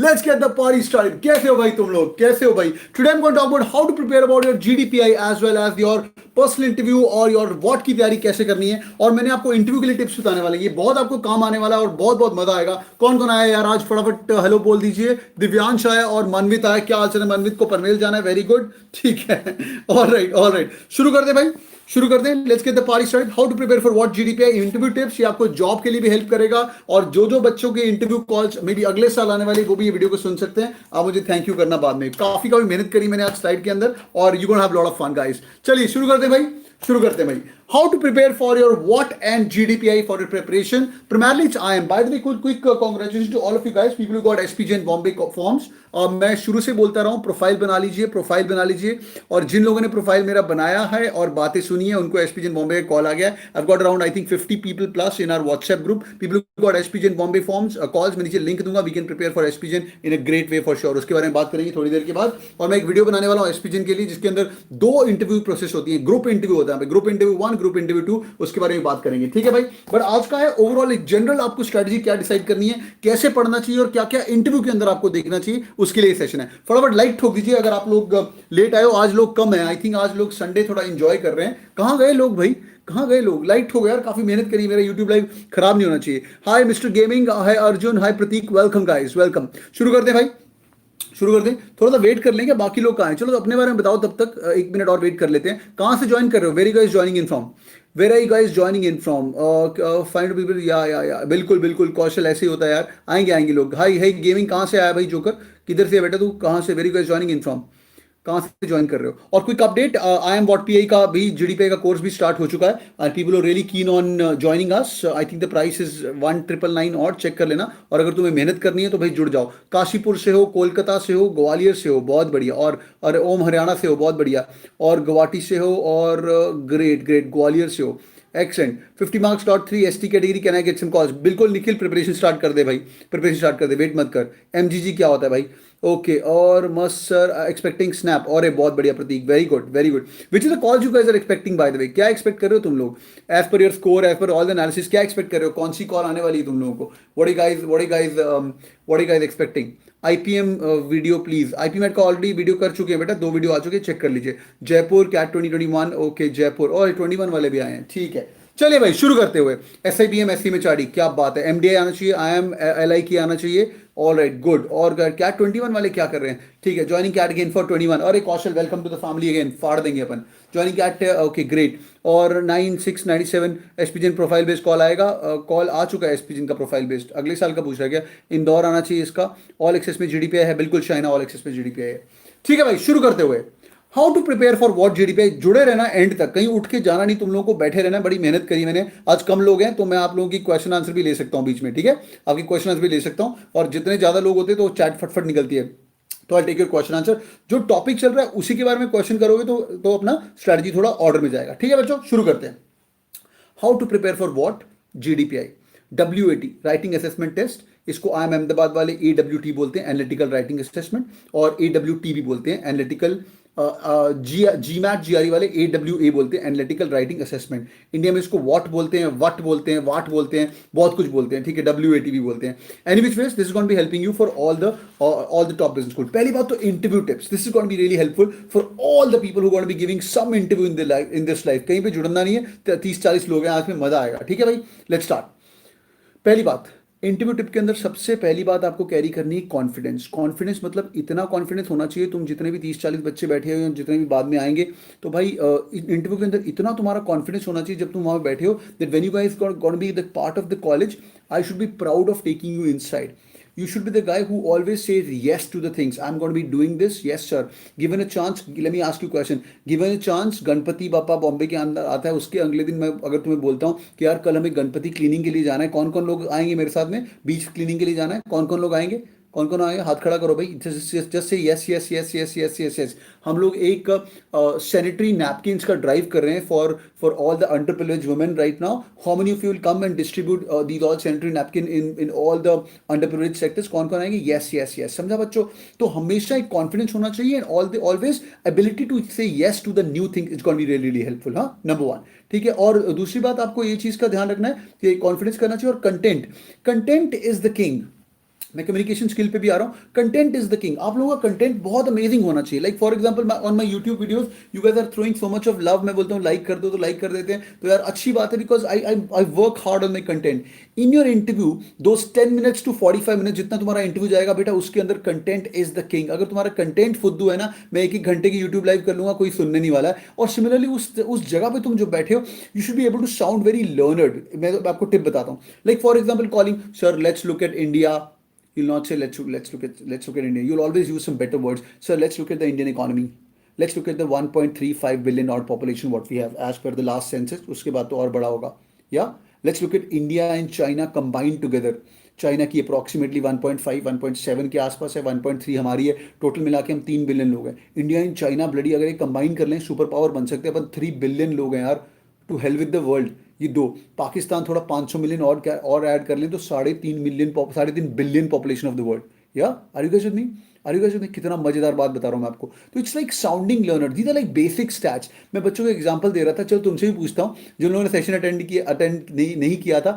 Let's get the party started. कैसे हो भाई तुम लोग? कैसे हो भाई? Today I'm going to talk about how to prepare about your GDPI as well as your personal interview और योर वॉट की तैयारी कैसे करनी है। और मैंने आपको इंटरव्यू के लिए टिप्स बताने वाले, ये बहुत आपको काम आने वाला है और बहुत बहुत मजा आएगा। कौन कौन आया यार आज? फटाफट हेलो बोल दीजिए। दिव्यांश आया और मनवित आया। क्या हाल चाल है मनवित को? पनवेल जाना है, वेरी गुड, ठीक है। ऑल राइट, शुरू कर दे भाई, शुरू करते हैं। Let's get the party started. How to prepare for व्हाट जीडीपीआई इंटरव्यू टिप्स, ये आपको जॉब के लिए भी हेल्प करेगा और जो बच्चों के इंटरव्यू कॉल्स मे बी अगले साल आने वाली, वो भी ये वीडियो को सुन सकते हैं। आप मुझे थैंक यू करना बाद में, काफी मेहनत करी मैंने आज स्लाइड के अंदर और you gonna have lot of fun guys. चलिए शुरू करते हैं भाई, शुरू करते हैं भाई। How to prepare for your WAT and GDPI for your preparation? Primarily it's IIM. By the way, quick congratulations to all of you guys, people who got SPJain Bombay forms. मैं शुरू से बोलता रहा हूँ, प्रोफाइल बना लीजिए, profile बना लीजिए। और जिन लोगों ने प्रोफाइल मेरा बनाया है और बातें सुनी है, उनको SPJain Bombay का कॉल आ गया। I've got around I think 50 people plus in our WhatsApp group. People who got SPJain Bombay forms, calls, मैं नीचे लिंक दूंगा। We can prepare for SPJain in a great way for sure. उसके बारे में बात करेंगे थोड़ी देर के बाद। और मैं एक वीडियो बनाने वाला हूँ SPJain के लिए, जिसके अंदर 2 इंटरव्यू प्रोसेस होती है। ग्रुप इंटरव्यू होता है, ग्रुप इंटरव्यू 1, ग्रुप इंटरव्यू 2, उसके बारे में बात करेंगे, ठीक है भाई। बट आज का है ओवरऑल एक जनरल आपको स्ट्रेटजी क्या डिसाइड करनी है, कैसे पढ़ना चाहिए और क्या क्या इंटरव्यू के अंदर आपको देखना चाहिए, उसके लिए सेशन है। फटाफट लाइक ठोक दीजिए अगर आप लोग लेट आए हो। आज लोग कम है, आई थिंक आज लोग संडे थोड़ा एंजॉय कर रहे हैं। कहां गए लोग भाई, कहां गए लोग? लाइट हो गया यार, काफी मेहनत करी, मेरा यूट्यूब लाइव खराब नहीं होना चाहिए। हाय मिस्टर गेमिंग, हाय अर्जुन, हाय प्रतीक, वेलकम गाइस, वेलकम। शुरू करते हैं भाई, शुरू कर दें। थोड़ा सा वेट कर लेंगे, बाकी लोग कहाँ हैं? चलो तो अपने बारे में बताओ, तब तक 1 मिनट और वेट कर लेते हैं। कहाँ से ज्वाइन कर रहे हो? Where guys joining in from, where I guys joining in from? Find people, या बिल्कुल कौशल, ऐसे ही होता है यार, आएंगे लोग। हाई हाई गेमिंग, कहाँ से आया भाई जोकर? किधर से बेटा तू, कहाँ से? Very guys joining in from, कहाँ से ज्वाइन कर रहे हो? और quick update, I am what pi का भी, जीडीपीआई का कोर्स भी स्टार्ट हो चुका है और people are really keen on joining us. I think the price is 1999 और चेक कर लेना। और अगर तुम्हें मेहनत करनी है तो भाई जुड़ जाओ। काशीपुर से हो, कोलकाता से हो, ग्वालियर से हो, बहुत बढ़िया। और ओम हरियाणा से हो, बहुत बढ़िया। और गुवाहाटी से हो, और ग्रेट ग्वालियर से हो, accent. 50 marks dot 3 ST category, can I get some calls? बिल्कुल निखिल, प्रिपरेशन स्टार्ट कर दे भाई, प्रिपरेशन स्टार्ट कर दे, वेट मत कर। एमजीजी क्या होता है भाई? ओके, और मस्त सर, एक्सपेक्टिंग स्नैप। और बहुत बढ़िया Prateek, very good very good. Which is the calls you guys are expecting by the way? क्या एक्सपेक्ट कर रहे हो तुम लोग? As per your score, as per all the analysis, क्या एक्सपेक्ट कर रहे हो? कौन सी कॉल आने वाली है तुम लोगों को? What are guys expecting? IPM video please. IPM का ऑलरेडी वीडियो कर चुके हैं बेटा, 2 वीडियो आ चुके हैं, चेक कर लीजिए। जयपुर कैट 2021, ओके जयपुर, और 21 वाले भी आए हैं, ठीक है। चलिए भाई शुरू करते हुए, SIPM SC में चाड़ी, क्या बात है। MDA आना चाहिए, IIM LI की आना चाहिए, ऑल राइट गुड। और कैट 21 वाले क्या कर रहे हैं? ठीक है, ज्वाइनिंग कैट अगेन फॉर 21। और एक Kaushal, welcome to the family again, फाड़ देंगे अपन। Joining CAT, okay great. और 9697 SPJain प्रोफाइल बेस्ड कॉल आएगा, कॉल आ चुका है SPJain का प्रोफाइल बेस्ड, अगले साल का पूछ रहा है क्या? इंदौर आना चाहिए इसका। ऑल एक्सेस में GDPI है, बिल्कुल शाइना, ऑल एक्सेस में GDPI है, ठीक है भाई। शुरू करते हुए, हाउ टू प्रिपेयर फॉर व्हाट जीडीपीआई, जुड़े रहना एंड तक, कहीं उठ के जाना नहीं तुम लोगों को, बैठे रहना। बड़ी मेहनत करी मैंने, आज कम लोग हैं तो मैं आप लोगों की क्वेश्चन आंसर भी ले सकता हूं बीच में, ठीक है, आपकी क्वेश्चन आंसर भी ले सकता हूं। और जितने ज्यादा लोग होते हैं तो चैट फटफट निकलती है, तो I take your question answer. जो टॉपिक चल रहा है उसी के बारे में क्वेश्चन करोगे तो अपना स्ट्रैटेजी थोड़ा ऑर्डर में जाएगा, ठीक है बच्चों। शुरू करते हैं। हाउ टू प्रिपेयर फॉर व्हाट GDPI? WAT writing assessment test, इसको IIM अहमदाबाद वाले AWT बोलते हैं, एनालिटिकल राइटिंग असेसमेंट, और AWT भी बोलते हैं, एनालिटिकल। GMAT GRE वाले AWA बोलते हैं, एनालिटिकल राइटिंग असेसमेंट। इंडिया में इसको वॉट बोलते हैं, वट बोलते हैं, वाट बोलते हैं, बहुत कुछ बोलते हैं, ठीक है। WAT भी बोलते हैं। Any which ways, this is going to be helping you for all the top business school. पहली बात तो interview tips, this is going to be really helpful for all the people who going to be giving some interview in this life. कहीं पे जुड़ना नहीं है, 30-40 लोग हैं आज में, मजा आएगा, ठीक है भाई। Let's start. पहली बात, इंटरव्यू टिप के अंदर सबसे पहली बात आपको कैरी करनी है कॉन्फिडेंस। कॉन्फिडेंस मतलब इतना कॉन्फिडेंस होना चाहिए, तुम जितने भी 30-40 बच्चे बैठे हुए हैं, जितने भी बाद में आएंगे, तो भाई इंटरव्यू के अंदर इतना तुम्हारा कॉन्फिडेंस होना चाहिए जब तुम वहां बैठे हो, that when you guys gonna be the part of the college, I should be proud of taking you inside. You should be the guy who always says yes to the things. I'm going to be doing this. Yes, sir. Given a chance, let me ask you a question. Given a chance, Ganpati बापा बॉम्बे के अंदर आता है, उसके अगले दिन मैं अगर तुम्हें बोलता हूँ कि यार कल हमें गणपति क्लीनिंग के लिए जाना है, कौन कौन लोग आएंगे मेरे साथ में? बीच क्लीनिंग के लिए जाना है, कौन कौन लोग आएंगे? कौन कौन आएगा? हाथ खड़ा करो भाई, just say yes yes yes yes yes yes yes. हम लोग एक सैनिटरी नैपकिन्स का ड्राइव कर रहे हैं for all the under privilege women right now. How many of you will come and distribute these all sanitary napkin in all the under privilege sectors? कौन कौन आएंगे? यस यस यस, समझा बच्चों? तो हमेशा एक कॉन्फिडेंस होना चाहिए and always ability to say yes to the new thing is going to be really helpful. हाँ, नंबर 1, ठीक है। और दूसरी बात आपको ये चीज का ध्यान रखना है कि कॉन्फिडेंस करना चाहिए। और कंटेंट इज द किंग। मैं कम्युनिकेशन स्किल पे भी आ रहा हूँ. Content is the king. आप लोगों का कंटेंट बहुत अमेजिंग होना चाहिए. Like for example on my YouTube videos you guys are throwing so much of love. मैं बोलता हूँ लाइक कर दो तो लाइक कर देते हैं, तो यार अच्छी बात है, because I work hard on my content. In your interview those 10 minutes to 45 minute जितना तुम्हारा इंटरव्यू जाएगा बेटा, उसके अंदर कंटेंट इज द किंग. अगर तुम्हारा कंटेंट फुद्दू है ना, मैं 1-1 घंटे की यूट्यूब लाइव कर लूंगा, कोई सुनने नहीं वाला है. और सिमिलरली उस जगह पे तुम जो बैठे हो, you should be able to sound very learned. मैं आपको टिप बताता हूँ. Like for example calling sir, let's look at India. You'll not say let's look at India. You'll always use some better words. Sir, let's look at the Indian economy. Let's look at the 1.35 billion odd population what we have as per the last census. उसके बाद तो और बड़ा होगा. Yeah. Let's look at India and China combined together. China की approximately 1.5 1.7 के आसपास है, 1.3 हमारी है. टोटल मिला के हम 3 बिलियन लोग हैं. इंडिया एंड चाइना ब्लडी अगर ये कंबाइन कर लें, सुपर पावर बन सकते हैं अपन. 3 बिलियन लोग हैं यार. To hell with the world. ये दो. पाकिस्तान थोड़ा 500 मिलियन और ऐड कर लें तो 3.5 billion population of the world. Yeah are you guys with me? Are you guys with me? कितना मजेदार बात बता रहा हूँ मैं आपको. तो it's like sounding learner. These are like basic stats. मैं बच्चों को एग्जांपल दे रहा था. चलो तुमसे भी पूछता हूँ, जिन लोगों ने सेशन अटेंड नहीं किया था,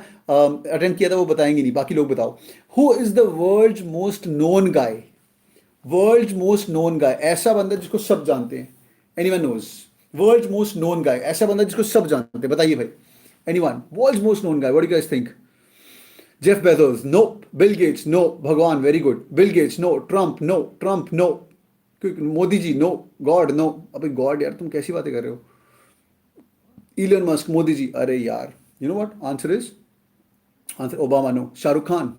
अटेंड किया था वो बताएंगे नहीं, बाकी लोग बताओ. Who is the world's most known guy? World's most known guy, ऐसा बंदा जिसको सब जानते हैं. Anyone knows? World's most known guy, ऐसा बंदा जिसको सब जानते हैं, बताइए भाई. Anyone? World's most known guy, what do you guys think? Jeff Bezos? No. Bill Gates? No. भगवान? Very good. Bill Gates? No. Trump? No. Trump? No. Modi ji? No. God? No. अबे गॉड यार, तुम कैसी बातें कर रहे हो? Elon Musk? मोदी जी? अरे यार, you know what answer is? Answer Obama? No. Shahrukh Khan?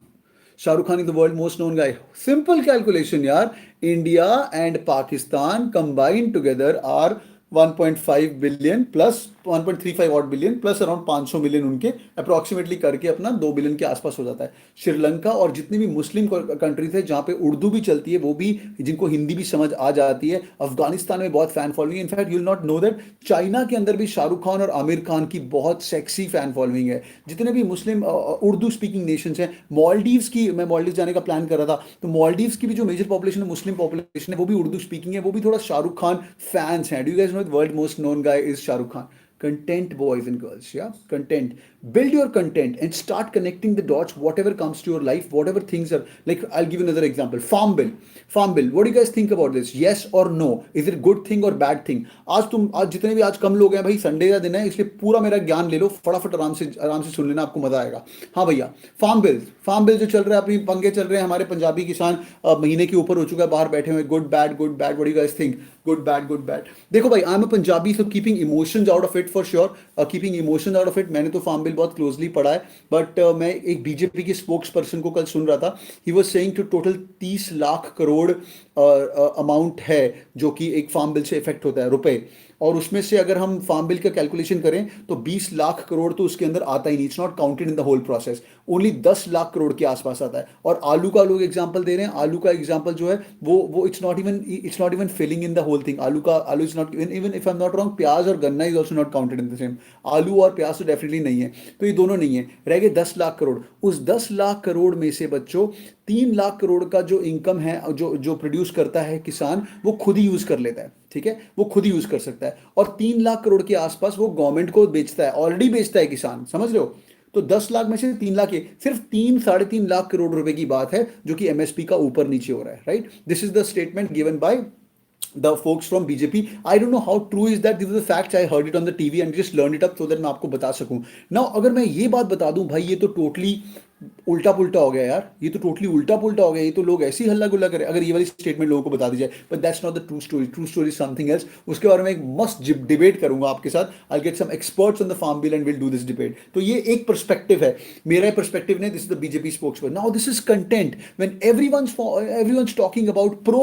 Shahrukh Khan is the world most known guy. Simple calculation यार. India and Pakistan combined together are 1.5 billion plus 1.35 odd billion plus around 500 million उनके approximately करके अपना 2 billion के आसपास हो जाता है. श्रीलंका और जितनी भी मुस्लिम कंट्रीज है जहाँ पे उर्दू भी चलती है, वो भी जिनको हिंदी भी समझ आ जाती है. अफगानिस्तान में बहुत फैन फॉलोइंग है. In fact you will not know that China के अंदर भी शाहरुख खान और आमिर खान की बहुत सेक्सी फैन फॉलोइंग है. जितने भी मुस्लिम उर्दू स्पीकिंग नेशंस हैं, मॉलडीव्स की, मैं मॉलडीव जाने का प्लान कर रहा था, तो मॉलडीव्स की भी जो मेजर पॉपुलेशन है, मुस्लिम पॉपुलेशन है, वो भी उर्दू स्पीकिंग है, वो भी थोड़ा शाहरुख खान फैंस हैं. Do you guys know world most known guy is Shahrukh Khan. Content, boys and girls. Yeah, content. Build your content and start connecting the dots. Whatever comes to your life, whatever things are like. I'll give you another example. Farm bill. Farm bill. What do you guys think about this? Yes or no? Is it good thing or bad thing? आज जितने भी आज कम लोग हैं भाई, Sunday का दिन है, इसलिए पूरा मेरा ज्ञान ले लो, फटाफट आराम से सुन लेना, आपको मजा आएगा. हाँ भैया, फार्म बिल जो चल रहा है, अपनी पंगे चल रहे हैं. हमारे पंजाबी किसान महीने के ऊपर हो चुका है, बाहर बैठे हुए. Good bad. What do you guys think? Good bad. देखो भाई, I am a Punjabi, so keeping emotions out of it for sure. Keeping emotions out of it. मैंने तो फार्म बिल बहुत क्लोजली पढ़ा है, बट मैं एक बीजेपी के स्पोक्स पर्सन को कल सुन रहा था. He was saying to total 30 lakh crore amount है जो कि एक फार्म बिल से इफेक्ट होता है, रुपए. और उसमें से अगर हम फार्म बिल का कैलकुलेशन करें तो 20 लाख करोड़ तो उसके अंदर आता ही नहीं. It's not counted in the whole process. Only 10 lakh crore के आसपास आता है. और आलू का लोग एग्जांपल दे रहे हैं. आलू का एग्जांपल जो है वो it's not even filling in the whole thing. Aloo is not even if I am not wrong, pyaz और ganna is also not counted in the same. आलू और प्याज तो डेफिनेटली नहीं है. तो ये दोनों नहीं है. रह गए 10 लाख करोड़. उस 10 लाख करोड़ में से बच्चों 3 लाख करोड़ का जो इनकम है, जो प्रोड्यूस करता है किसान, वो खुद ही यूज कर लेता है. ठीक है, वो खुद ही यूज कर सकता है. और 3 लाख करोड़ के आसपास वो गवर्नमेंट को बेचता है, ऑलरेडी बेचता है किसान. समझ रहे हो? तो 10 लाख में से 3 लाख, सिर्फ 3-3.5 लाख करोड़ रुपए की बात है जो कि एमएसपी का ऊपर नीचे हो रहा है. Right? This is the statement given by the folks from BJP. I don't know how true is that. These are the facts. I heard it on the TV and just learned it up so that मैं आपको बता सकूं. Now अगर मैं ये बात बता दूं भाई, ये तो टोटली उल्टा पुल्टा हो गया यार. ये तो टोटली उल्टा पुल्टा हो गया. ये तो लोग ऐसी हल्ला गुल्ला करें अगर ये वाली स्टेटमेंट लोगों को बता दी जाए. But that's not the true story. True story something else. उसके बारे में एक मस्त डिबेट करूंगा आपके साथ. I get some experts on the farm bill and will do this debate. तो ये एक पर्सपेक्टिव है, मेरा पर्सपेक्टिव नहीं. This is the BJP spokesman. Now this is content. When everyone's talking about pro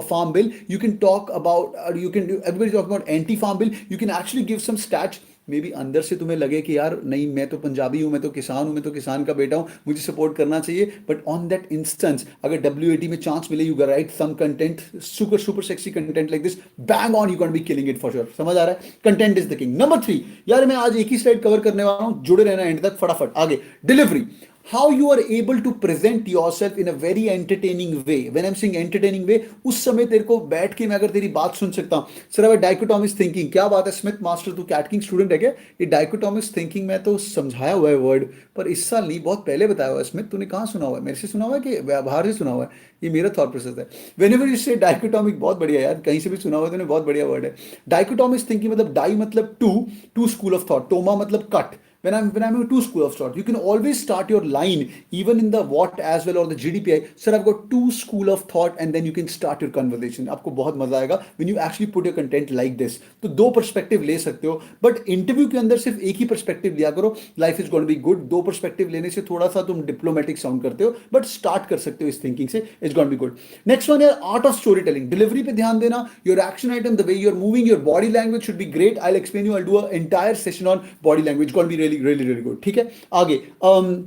farm bill, you can talk about everybody talking about anti farm bill. You can actually give some stats. May be अंदर से तुम्हें लगे कि यार नहीं, मैं तो पंजाबी हूँ, मैं तो किसान हूँ, मैं तो किसान का बेटा हूँ, मुझे सपोर्ट करना चाहिए. बट ऑन दैट इंस्टेंस अगर WAT में चांस मिले, you write some content, super sexy content like this, bang on, you can be killing it for sure. समझ आ रहा है? Content is the king. Number 3 यार, मैं आज एक ही स्लाइड कवर करने वाला हूँ, जुड़े रहना एंड तक. फटाफट आगे. Delivery. how you are able to present yourself in a very entertaining way. When I'm saying entertaining way, उस समय तेरे को बैठ के मैं अगर तेरी बात सुन सकता हूँ, सर अब डाइकोटॉमिक थिंकिंग, क्या बात है स्मिथ मास्टर, तू कैटकिंग स्टूडेंट है क्या? ये डाइकोटॉमिक थिंकिंग मैं तो समझाया हुआ है वर्ड, पर इस साल नहीं, बहुत पहले बताया हुआ है स्मिथ, तूने कहाँ सुना हुआ है? मेरे से सुना हुआ है कि बाहर से सुना हुआ है? ये मेरा थॉट प्रोसेस है। वेनेवर यू से डाइकोटॉमिक, बहुत बढ़िया यार, कहीं से भी सुना हुआ है तूने, बहुत बढ़िया वर्ड है। डाइकोटॉमिक थिंकिंग मतलब डाई मतलब two, two school of thought, टोमा मतलब cut. When I'm in two school of thought, you can always start your line even in the what as well or the GDPI. Sir, I've got two school of thought, and then you can start your conversation. आपको बहुत मजा आएगा when you actually put your content like this. तो दो perspective ले सकते हो, but interview के अंदर सिर्फ एक ही perspective लिया करो. Life is going to be good. दो perspective लेने से थोड़ा सा तुम diplomatic sound करते हो, but start कर सकते हो इस thinking से. It's going to be good. Next one है art of storytelling. Delivery पे ध्यान देना. Your action item, the way you're moving, your body language should be great. I'll explain you. I'll do an entire session on body language. It's going to be really good. ठीक है, आगे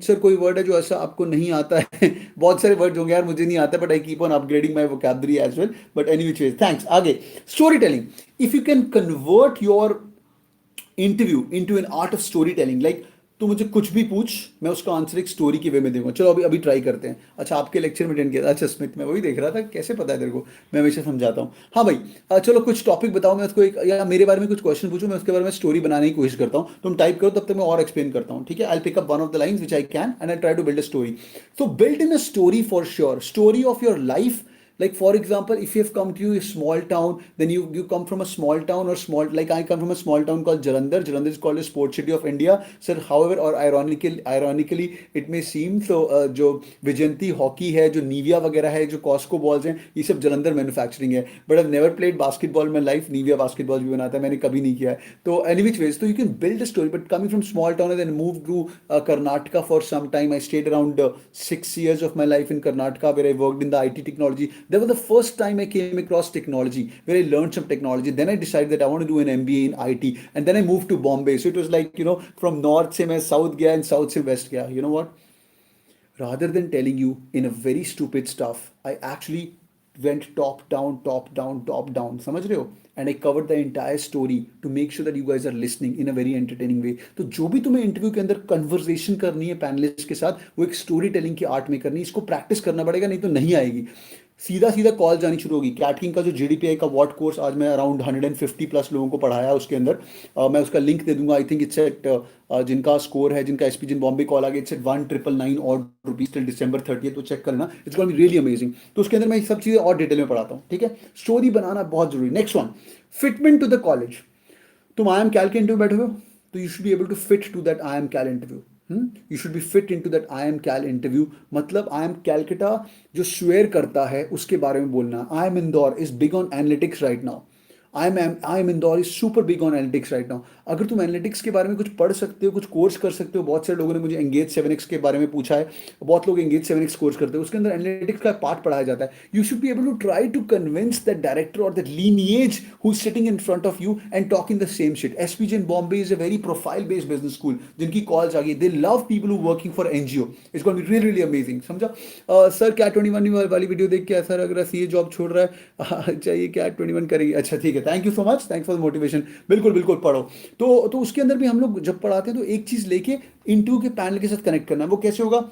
sir कोई word है जो ऐसा आपको नहीं आता है? बहुत सारे वर्ड होंगे यार, मुझे नहीं आता, but I keep on upgrading my vocabulary as well, but any which ways thanks. आगे story telling, if you can convert your interview into an art of story telling, like तू मुझे कुछ भी पूछ, मैं उसका आंसर एक स्टोरी की वे में दूंगा। चलो अभी अभी ट्राई करते हैं। अच्छा, आपके लेक्चर में अटेंड किया था? अच्छा स्मिथ, मैं वही देख रहा था, कैसे पता है तेरे को, मैं हमेशा समझाता हूँ। हाँ भाई, चलो कुछ टॉपिक बताओ, मैं उसको एक, या मेरे बारे में कुछ क्वेश्चन पूछो, मैं उसके बारे में स्टोरी बनाने की कोशिश करता हूँ। तुम टाइप करो, तब तक मैं और एक्सप्लेन करता हूँ। ठीक है, I pick up one of the lines which I can and I try to build a story. So build in a story for sure, story of your life. Like for example, if you have come to a small town, then you come from a small town or small, like I come from a small town called Jalandhar. Jalandhar is called a sports city of India, sir. However, or ironically it may seem so, जो विजयंती hockey है, जो Nivea वगैरह है, जो Costco balls हैं, ये सब Jalandhar manufacturing है। But I never played basketball my life. Nivia basketball भी बनाता है, मैंने कभी नहीं किया है। तो एनी विच वेज, तो you can build a story, but coming from small town and then move to Karnataka for some time. I stayed around 6 years of my life in Karnataka, where I worked in the IT technology. That was the first time I came across technology, where I learned some technology. Then I decided that I want to do an MBA in IT, and then I moved to Bombay. So it was like, from north से मैं south गया and south से west गया. You know what? Rather than telling you in a very stupid stuff, I actually went top down, top down, top down. समझ रहे हो? And I covered the entire story to make sure that you guys are listening in a very entertaining way. तो जो भी तुम्हें interview के अंदर conversation करनी है पैनलिस्ट के साथ, वो एक स्टोरी टेलिंग की आर्ट में करनी है। इसको प्रैक्टिस करना पड़ेगा, नहीं तो नहीं आएगी। सीधा सीधा कॉल जानी शुरू होगी। कैटकिंग का जो जीडीपीआई का वॉट कोर्स आज मैं अराउंड 150 प्लस लोगों को पढ़ाया उसके अंदर, मैं उसका लिंक दे दूंगा। आई थिंक इट्स एट, जिनका स्कोर है, जिनका SPJain बॉम्बे कॉल आ गया, इट्स एट 1999 और रुपीज टिल December 30, तो चेक करना, it's going to be really amazing. तो उसके अंदर मैं सब चीज़ें और डिटेल में पढ़ाता हूँ। ठीक है, स्टोरी बनाना बहुत जरूरी। Next one, fitment to the college. तुम IIM कैल के इंटरव्यू बैठे हो, तो you should be able to fit to that IIM Cal interview. You should be fit in to that IIM Cal interview. मतलब IIM कैलकटा जो स्वेयर करता है उसके बारे में बोलना। IIM Indore is big on analytics right now. IIM Indore is super big on analytics right now. अगर तुम एनालिटिक्स के बारे में कुछ पढ़ सकते हो, कुछ कोर्स कर सकते हो, बहुत सारे लोगों ने मुझे एंगेज 7x के बारे में पूछा है, बहुत लोग एंगेज 7x कोर्स करते हैं, उसके अंदर एनालिटिक्स का पार्ट पढ़ाया जाता है। You should be able to try to convince that director और that lineage who is sitting in front of you and talking the same shit. SPJain Bombay is a very profile based business school, जिनकी कॉल्स आ गई, they love people who working for NGO। It's going to be really amazing. समझा? Sir CAT 21 वाली video देख के ऐसा लग रहा है CA जॉब छोड़ रहा है, चाहिए CAT 21 करेंगे। अच्छा ठीक है, thank you so much, thanks for the motivation. बिल्कुल बिल्कुल पढ़ो। तो उसके अंदर भी हम लोग जब पढ़ाते हैं तो एक चीज लेके इंटरव्यू के पैनल के साथ कनेक्ट करना है। वो कैसे होगा?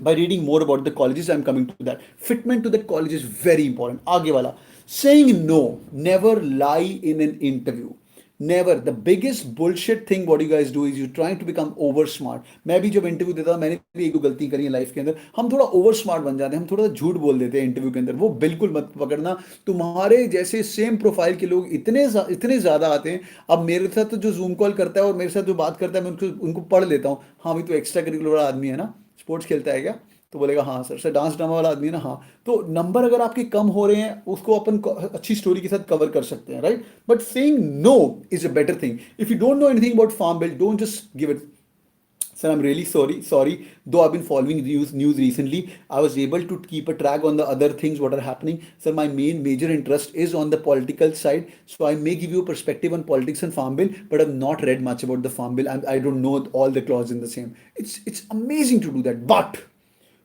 by reading more about the colleges. I'm coming to that. Fitment to that college is very important. आगे वाला, saying no, never lie in an interview. Never. The biggest bullshit thing what you guys do is you trying to become over smart. मैं भी जब interview देता था, मैंने भी एक दो गलती करी है लाइफ के अंदर। हम थोड़ा ओवर स्मार्ट बन जाते हैं, हम थोड़ा झूठ बोल देते हैं इंटरव्यू के अंदर। वो बिल्कुल मत पकड़ना। तुम्हारे जैसे सेम प्रोफाइल के लोग इतने ज़्यादा आते हैं। अब मेरे साथ तो जो जूम कॉल करता है और मेरे साथ जो बात करता है, मैं उनको पढ़ लेता हूँ। हाँ भाई, तो एक्स्ट्रा करिकुलर आदमी है ना, स्पोर्ट्स खेलता है क्या? तो बोलेगा हाँ सर। सर डांस ड्रामा वाला आदमी है ना? हाँ। तो नंबर अगर आपके कम हो रहे हैं, उसको अपन अच्छी स्टोरी के साथ कवर कर सकते हैं, right? But saying no is a better thing. If you don't know anything about farm bill, don't just give it. Sir, I'm really sorry. Though I've been following news recently, I was able to keep a track on the other things what are happening. Sir, my major interest is on the political side, so I may give you a perspective on politics and farm bill, but I've not read much about the farm bill, and I don't know all the clauses in the same. It's amazing to do that, but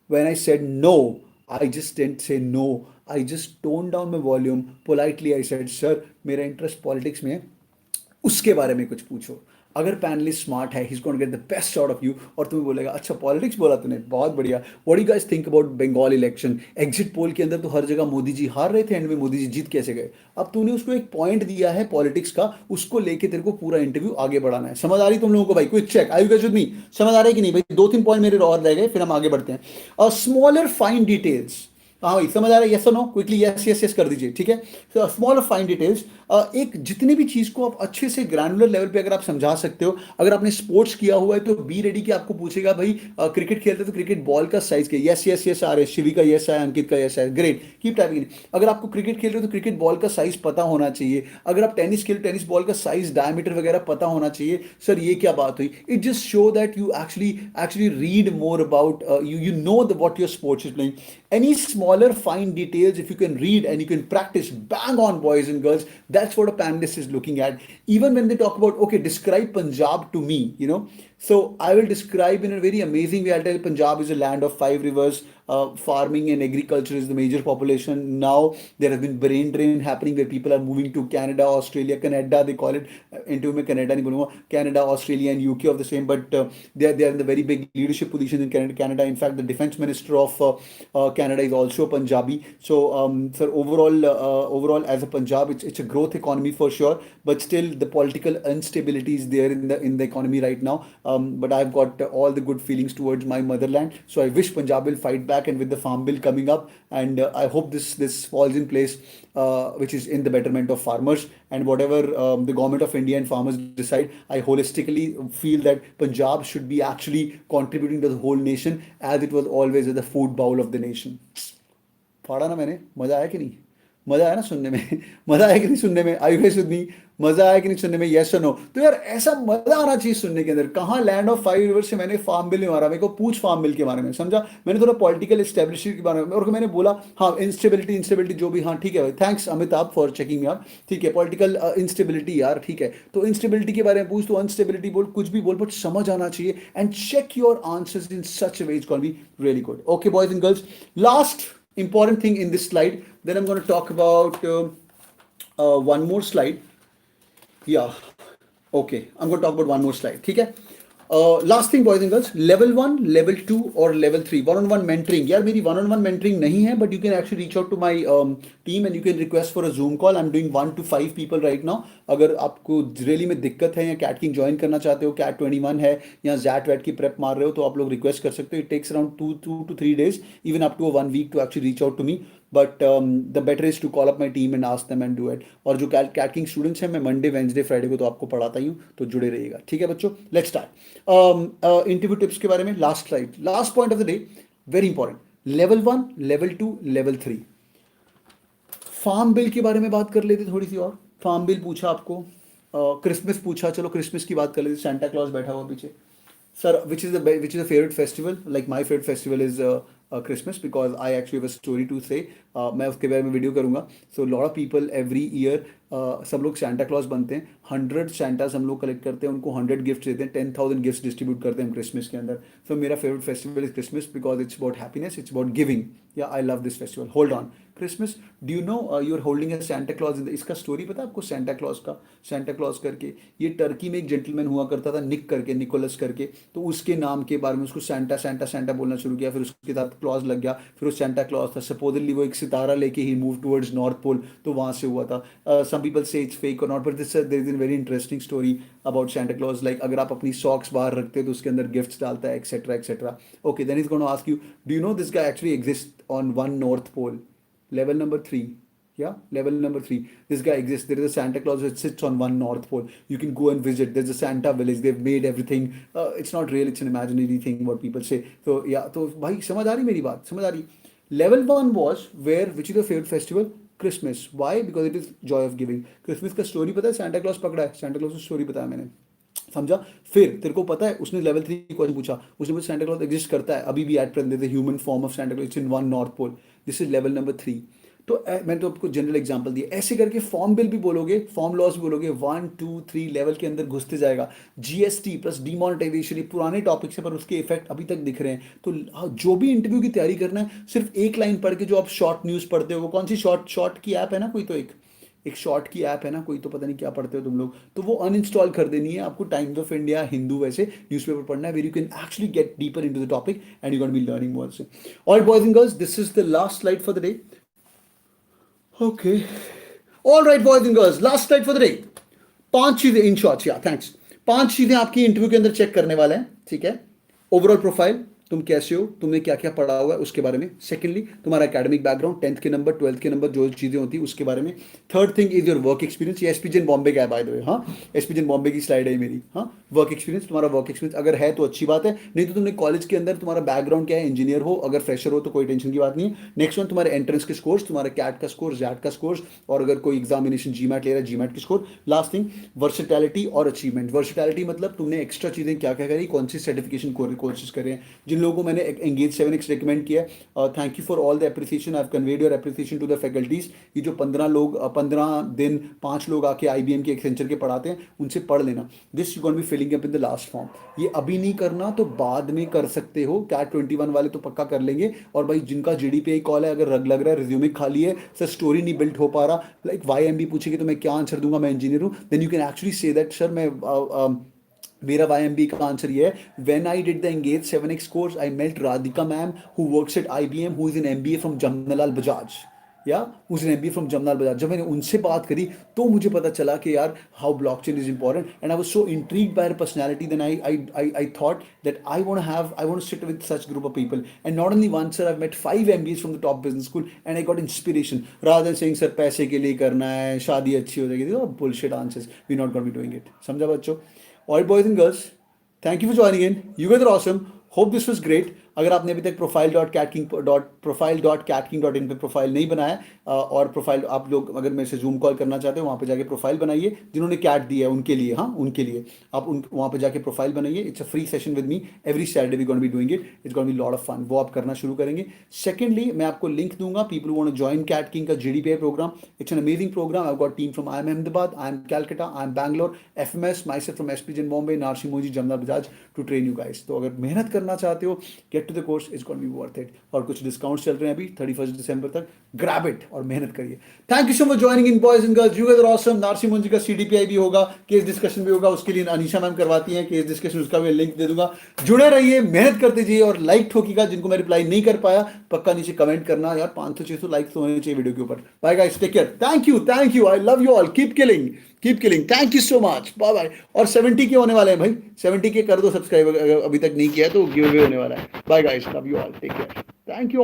when I said no, I just didn't say no. I just toned down my volume. Politely, I said, sir, मेरा interest politics में है, उसके बारे में कुछ पूछो। अगर panelist smart है, he is going to get the best out of you, और तुम्हें बोलेगा अच्छा पॉलिटिक्स बोला तूने, बहुत बढ़िया, what do you guys think about Bengal election, exit poll के अंदर तो हर जगह मोदी जी हार रहे थे, एंड में मोदी जी जीत कैसे गए। अब तूने उसको एक पॉइंट दिया है पॉलिटिक्स का, उसको लेके तेरे को पूरा इंटरव्यू आगे बढ़ाना है। समझ आ रही तुम लोगों को भाई? Quick check, are you guys with me? समझ आ रहा है कि नहीं भाई? दो तीन पॉइंट मेरे और रह गए, फिर हम आगे बढ़ते हैं। स्मॉलर फाइन डिटेल्स, हाँ भाई समझ आ रहा है? यस और no? Quickly yes yes yes कर दीजिए, ठीक है। स्मॉल फाइन डिटेल्स, एक जितनी भी चीज को आप अच्छे से ग्रैनुलर लेवल पे अगर आप समझा सकते हो, अगर आपने स्पोर्ट्स किया हुआ है तो बी रेडी कि आपको पूछेगा भाई क्रिकेट खेलते तो क्रिकेट बॉल का साइज क्या, यस यस यस आ रहे, शिवी का यस है, अंकित का यस है, ग्रेट, कीप टाइपिंग। अगर आपको क्रिकेट खेल रहे हो तो क्रिकेट बॉल का साइज पता होना चाहिए। अगर आप टेनिस खेल, टेनिस बॉल का साइज, डायमीटर वगैरह पता होना चाहिए। सर ये क्या बात हुई? It just show that you actually read more about you know what your sports is playing. Any smaller fine details, if you can read and you can practice, bang on, boys and girls. That's what a panelist is looking at. Even when they talk about, okay, describe Punjab to me, so I will describe in a very amazing way. I'll tell Punjab is a land of five rivers. Farming and agriculture is the major population. Now there has been brain drain happening where people are moving to Canada, Australia, Canada they call it. Into में Canada नहीं बोलूँगा, Canada, Australia and UK of the same, but they are in the very big leadership position in Canada. In fact, the defense minister of Canada is also Punjabi. So sir, overall as a Punjab, it's a growth economy for sure, but still the political instability is there in the economy right now. But I've got all the good feelings towards my motherland. So I wish Punjab will fight back, and with the farm bill coming up, and I hope this falls in place, which is in the betterment of farmers, and whatever the government of India and farmers decide, I holistically feel that Punjab should be actually contributing to the whole nation, as it was always the food bowl of the nation. पढ़ा ना मैंने? मजा आया कि नहीं? मजा आया ना सुनने में? मजा आया कि नहीं सुनने में? आई गाइस विद मी? मजा आया कि नहीं सुनने में? यस और नो? तो यार ऐसा मजा आना चाहिए सुनने के अंदर। कहाँ लैंड ऑफ फाइव रिवर्स से मैंने फार्म बिल नहीं मारा, मेरे को पूछ फार्म बिल के बारे में, समझा? मैंने थोड़ा पॉलिटिकल एस्टेब्लिशमेंट के बारे में, और मैंने बोला हाँ इंस्टेबिलिटी जो भी, हाँ ठीक है भाई, थैंक्स अमिताभ फॉर चेकिंग यार, ठीक है, पॉलिटिकल इंस्टेबिलिटी यार, ठीक है, तो इंस्टेबिलिटी के बारे में पूछ, तो अनस्टेबिलिटी बोल, कुछ भी बोल, बट समझ आना चाहिए, and check your answers in such a way it's gonna be really good. Okay boys and girls, last important thing in this slide, then I'm going to talk about one more slide. Yeah, okay, I'm going to talk about one more slide, ठीक है। Last thing boys and girls, level 1, level 2 और level 3 one on one mentoring. यार मेरी one on one mentoring नहीं है, but you can actually reach out to my team and you can request for a zoom call. I am doing 1 to 5 people right now. अगर आपको really में दिक्कत है या कैटकिंग ज्वाइन करना चाहते हो, कैट 21 है या जैट वैट की प्रेप मार रहे हो, तो आप लोग रिक्वेस्ट कर सकते हो। It takes around 2 to 3 days, even up to 1 week to actually reach out to me. But the better is to call up my team and ask them and do it. और जो कैटकिंग students हैं, मैं Monday Wednesday Friday को तो आपको पढ़ाता ही हूँ, तो जुड़े रहिएगा, ठीक है बच्चों। लेट्स स्टार्ट इंटरव्यू टिप्स के बारे में। Last slide, last point of the day, very important. Level 1, level 2, level 3, farm bill के बारे में बात कर लेते थोड़ी सी और। फार्म बिल पूछा आपको, क्रिसमस पूछा, चलो क्रिसमस की बात कर लेते। सेंटा क्लॉज बैठा हुआ पीछे। Sir which is the favourite festival? Like my favourite festival is Christmas, because I actually have a story to say. मैं उसके बारे में वीडियो करूंगा। So lot of people every year सब लोग सेंटा क्लॉज बनते हैं। 100 सेंटास हम लोग कलेक्ट करते हैं, उनको 100 गिफ्ट देते हैं, 10,000 गिफ्ट डिस्ट्रीब्यूट करते हैं हम क्रिसमस के अंदर। सो मेरा favourite festival is Christmas, because it's about happiness, it's about giving. Yeah I love this festival. Hold on, Christmas, do you know you are holding a Santa Claus in the, इसका story पता है आपको? Santa Claus का, Santa Claus करके ये Turkey में एक gentleman हुआ करता था, निक करके, निकोलस करके, तो उसके नाम के बारे में उसको सेंटा सेंटा सेंटा बोलना शुरू किया, फिर उसके साथ क्लॉज लग गया, फिर वो सेंटा क्लॉज था। सपोजली वो एक सितारा लेके ही मूव टुवर्ड्स नॉर्थ पोल, तो वहाँ से हुआ था। Some people say it's fake और not, but this there is a very interesting story about Santa Claus. Like अगर आप अपनी सॉक्स बाहर रखते हो तो उसके अंदर गिफ्ट्स डालता है, etcetera etcetera. Okay, then is gonna ask you, do you know this guy actually exist on one North Pole? Level number 3. Yeah, level number 3. This guy exists. There is a Santa Claus that sits on one North Pole. You can go and visit. There's a Santa village. They've made everything. It's not real. It's an imaginary thing. What people say. So yeah. तो भाई समझ आ रही मेरी बात? समझ आ रही? Level 1 was where, which is your favorite festival? Christmas. Why? Because it is joy of giving. Christmas का story पता है? Santa Claus पकड़ा है. Santa Claus की स्टोरी बताया मैंने, समझा? फिर तेरे को पता है उसने लेवल 3 क्वेश्चन पूछा, उसने मुझे सेंटा क्लॉज एग्जिस्ट करता है अभी भी at present, human form of Santa Claus, it's in one North Pole. This is level number 3। तो मैंने तो आपको जनरल एग्जांपल दिया। ऐसे करके फॉर्म बिल भी बोलोगे, फॉर्म लॉस भी बोलोगे, 1 2 3 लेवल के अंदर घुसते जाएगा। जीएसटी प्लस डीमोनेटाइजेशन, ये पुराने टॉपिक्स है पर उसके इफेक्ट अभी तक दिख रहे हैं। तो जो भी इंटरव्यू की तैयारी करना है, सिर्फ एक लाइन पढ़ के, जो आप शॉर्ट न्यूज़ पढ़ते हो, वो कौन सी शॉर्ट की ऐप है ना कोई, तो एक एक शॉर्ट की ऐप है ना, कोई तो पता नहीं क्या पढ़ते हो तुम लोग, तो वो अनइंस्टॉल कर देनी है आपको। टाइम्स ऑफ इंडिया, हिंदू, वैसे न्यूज़पेपर पढ़ना है, where you can actually get deeper into the topic and you gonna be learning more से। All boys and girls, this is the last slide for the day. Okay, all right boys and girls, last slide for the day. 5 चीजें in shorts, या thanks. 5 चीजें आपकी interview के अंदर check करने वाले हैं, ठीक है। ओवरऑल प्रोफाइल, तुम कैसे हो, तुमने क्या क्या पढ़ा हुआ है उसके बारे में। सेकेंडली, तुम्हारा एकेडमिक बैकग्राउंड, 10th के नंबर, 12th के नंबर, जो चीज़ें होती है उसके बारे में। Third thing is your work experience. ये एसपीजेन बॉम्बे का है बाय द वे, हाँ, एसपीजेन बॉम्बे की स्लाइड है मेरी, हाँ। वर्क एक्सपीरियंस, तुम्हारा वर्क एक्सपीरियंस अगर है तो अच्छी बात है, नहीं तो तुमने कॉलेज के अंदर तुम्हारा बैकग्राउंड क्या है, इंजीनियर हो, अगर फ्रेशर हो तो कोई टेंशन की बात नहीं है। नेक्स्ट वन, तुम्हारे एंट्रेंस के स्कोर्स, तुम्हारा कैट का स्कोर, जैट का स्कोर, और अगर कोई एग्जामिनेशन जीमैट ले रहा है, जीमैट की स्कोर। लास्ट थिंग, वर्सेटैलिटी और अचीवमेंट। वर्सेटैलिटी मतलब तुमने एक्स्ट्रा चीज़ें क्या क्या करी, कौन सी सर्टिफिकेशन कोर्सेज करे हैं। जिन लोगों को मैंने एंगेज 7x रिकमेंड किया, thank you for all the appreciation, I have conveyed your appreciation to the faculties. ये जो 15 दिन 5 लोग आके IBM के, एक्सेंचर के पढ़ाते हैं, उनसे पढ़ लेना। This you gonna be filling up in the last form. ये अभी नहीं करना तो बाद में कर सकते हो। कैट 21 वाले तो पक्का कर लेंगे। और भाई जिनका GDPI कॉल है, अगर रग लग रहा है, रिज्यूमे खाली है सर, स्टोरी नहीं बिल्ट हो पा रहा, लाइक YMB पूछेगी तो मैं क्या आंसर दूंगा, मैं इंजीनियर हूँ, then you can actually say that sir मैं मेरा YMB का आंसर ये है, when I did the engage 7x course I met Radhika ma'am who works at IBM, who is in MBA from Jamnalal Bajaj, या उस MBA फ्रॉम जमनालाल बजाज। जब मैंने उनसे बात करी तो मुझे पता चला कि यार how blockchain is important, and I was so intrigued by her personality, then I thought that I want to sit with such group of people, and not only one sir, I met 5 MBAs from the top business school, and I got inspiration rather than saying sir पैसे के लिए करना है, शादी अच्छी हो जाएगी, bullshit answers, we not gonna be doing it. समझा बच्चों? All boys and girls, thank you for joining in, you guys are awesome, hope this was great. अगर आपने अभी तक profile.catking.in पे प्रोफाइल नहीं बनाया, और प्रोफाइल आप लोग अगर मेरे से जूम कॉल करना चाहते हो, वहाँ पे जाके प्रोफाइल बनाइए। जिन्होंने कैट दिया है उनके लिए, हाँ उनके लिए आप वहाँ पे जाके प्रोफाइल बनाइए। It's a free session with me every Saturday, we gonna be doing it, it's gonna be lot of fun. वो आप करना शुरू करेंगे। सेकेंडली, मैं आपको लिंक दूंगा, people want to join CATKing का GDPI program. It's an amazing program. I got team from IIM Ahmedabad, IIM Calcutta, IIM Bangalore, FMS, myself from SPJain Bombay, Narsi Moji, Jamna Bajaj to train you guys। तो अगर मेहनत करना चाहते हो, get to the course, it's gonna be worth it. और कुछ discounts चल रहे हैं अभी 31 दिसंबर तक, ग्रैब इट और मेहनत करिए। Thank you so much joining in boys and girls, you guys are awesome. Narsee Monjee का CDPI भी होगा, केस डिस्कशन भी होगा, उसके लिए अनीशा मैम करवाती हैं केस डिस्कशन, उसका भी लिंक दे दूंगा। जुड़े रहिए, मेहनत करते जाइए, और लाइक ठोकीगा। जिनको मैं रिप्लाई नहीं कर पाया, पक्का नीचे कमेंट करना यार, 500-600 लाइक तो होने चाहिए वीडियो के ऊपर। Bye guys, take care, thank you, I love you all, keep killing, thank you so much, bye bye. और 70 के होने वाले हैं भाई, 70 के कर दो सब्सक्राइब, अगर अभी तक नहीं किया है तो गिव अवे होने वाला है। Bye guys, love you all, take care, thank you.